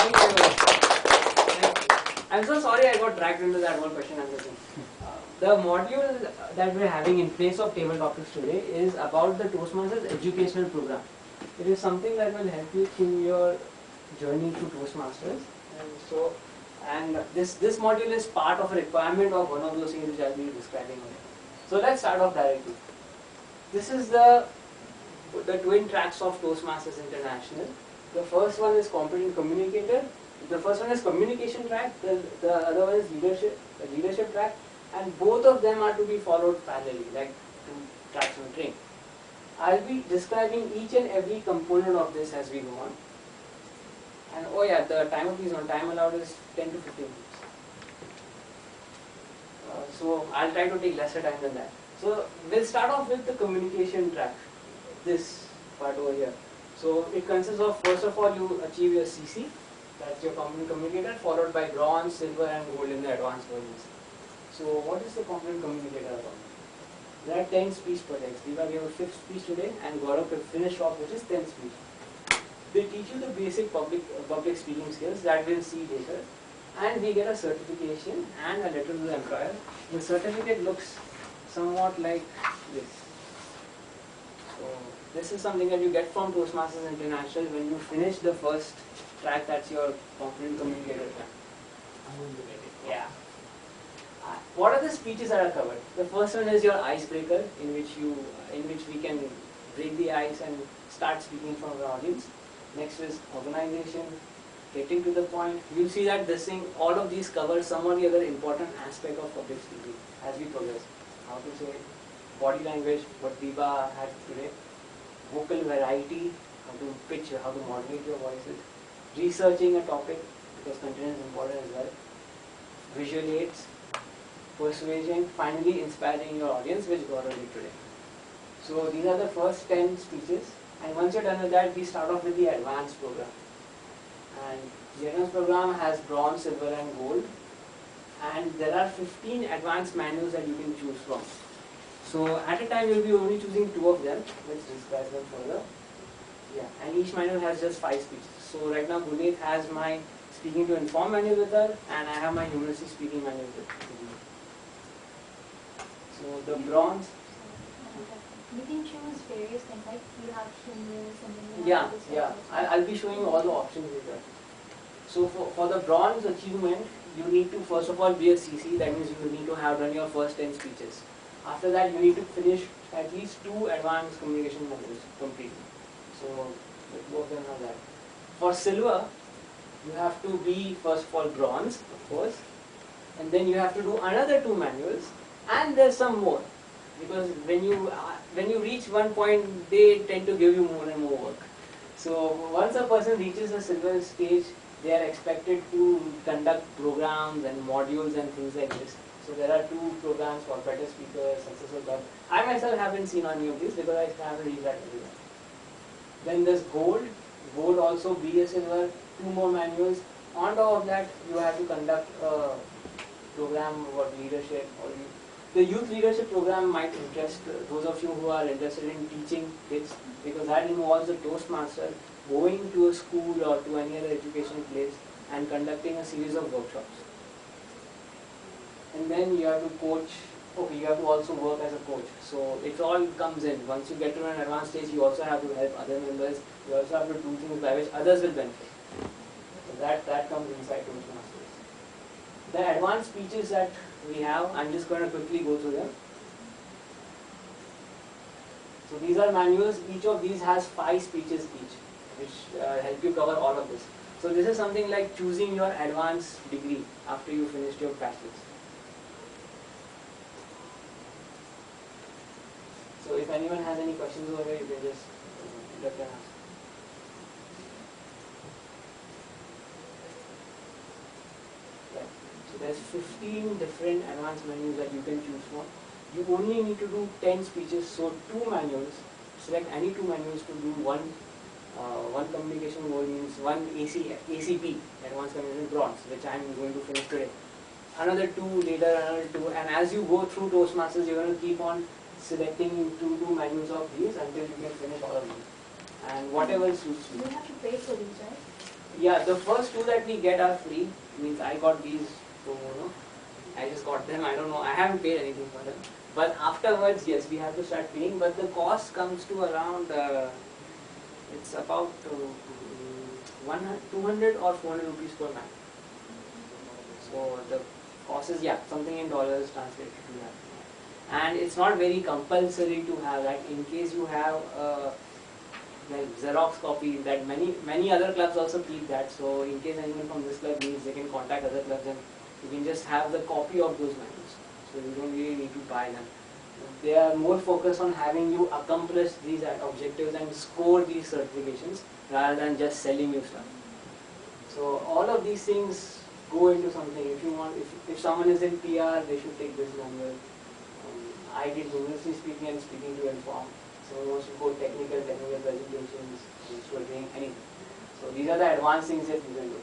Thank you. I'm so sorry I got dragged into that one question answer thing. The module that we're having in place of table topics today is about the Toastmasters educational program. It is something that will help you through your journey to Toastmasters. And this module is part of a requirement of one of those things which I'll be describing later. So let's start off directly. This is the twin tracks of Toastmasters International. The first one is competent communicator. The first one is communication track. The other one is leadership track, and both of them are to be followed parallelly, like two tracks on a train. I'll be describing each and every component of this as we go on. And oh yeah, the timer please on time allowed is 10 to 15 minutes. So I'll try to take lesser time than that. So we'll start off with the communication track. This part over here. So it consists of, first of all, you achieve your CC, that's your competent communicator, followed by bronze, silver and gold in the advanced versions. So what is the competent communicator about? There are 10 speech projects. Deepa gave a 5th speech today and Gaurav will finish off which is 10th speech. They teach you the basic public speaking skills that we'll see later, and we get a certification and a letter to the employer. The certificate looks somewhat like this. So this is something that you get from Toastmasters International when you finish the first track, that's your competent communicator track. Yeah. What are the speeches that are covered? The first one is your icebreaker, in which we can break the ice and start speaking from the audience. Next is organization, getting to the point. You'll see that all of these cover some or the other important aspect of public speaking as we progress. How to say body language, what Deepa had today. Vocal variety, how to pitch, how to modulate your voices. Researching a topic, because content is important as well. Visual aids, persuasion, finally inspiring your audience, which Gaurav did today. So these are the first 10 speeches, and once you're done with that, we start off with the advanced program. And the advanced program has bronze, silver and gold, and there are 15 advanced manuals that you can choose from. So at a time you'll be only choosing 2 of them. Let's discuss them further. Yeah, and each manual has just 5 speeches. So right now Guneet has my speaking to inform manual with her, and I have my numeracy speaking manual with her. So the bronze. You can choose various things, like you have humorous and then you have Yeah. I'll be showing you all the options later. So for the bronze achievement, you need to first of all be a CC. That means you need to have done your first 10 speeches. After that, you need to finish at least 2 advanced communication modules completely. So both of them have that. For silver, you have to be first of all bronze, of course, and then you have to do another 2 manuals, and there's some more, because when you reach one point, they tend to give you more and more work. So once a person reaches the silver stage, they are expected to conduct programs and modules and things like this. So there are 2 programs for better speakers, successful club. I myself haven't seen any of these because I haven't read that everywhere. Then there's gold. Gold also be a silver, 2 more manuals. On top of that, you have to conduct a program about leadership. The youth leadership program might interest those of you who are interested in teaching kids, because that involves a Toastmaster going to a school or to any other education place and conducting a series of workshops. And then you have to coach. Okay, you have to also work as a coach. So it all comes in. Once you get to an advanced stage, you also have to help other members. You also have to do things by which others will benefit. So that comes inside Toastmasters. The advanced speeches that we have, I'm just going to quickly go through them. So these are manuals. Each of these has 5 speeches each, which help you cover all of this. So this is something like choosing your advanced degree after you finished your bachelor's. So if anyone has any questions over here, you can just let them ask. Yeah. So there's 15 different advanced manuals that you can choose from. You only need to do 10 speeches, so 2 manuals. Select any 2 manuals to do one communication goal, means one ACP, Advanced Communication Bronze, which I'm going to finish today. Another 2 later, another 2, and as you go through Toastmasters, you're going to keep on selecting 2 manuals of these until you can finish all of these. And whatever suits you. You have to pay for these, right? Yeah, the first two that we get are free. Means I got these, so I just got them. I don't know. I haven't paid anything for them. But afterwards, yes, we have to start paying. But the cost comes to around. It's about 200 or 400 rupees per man. So the cost is, yeah, something in dollars translated to that. And it's not very compulsory to have that. In case you have like Xerox copy, that many other clubs also keep that. So in case anyone from this club needs, they can contact other clubs and you can just have the copy of those manuals. So you don't really need to buy them. They are more focused on having you accomplish these objectives and score these certifications rather than just selling you stuff. So all of these things go into something. If you want, if someone is in PR, they should take this manual. I did humorously speaking and speaking to inform. Someone wants to go technical presentations, instead of doing anything. So these are the advanced things that you can do.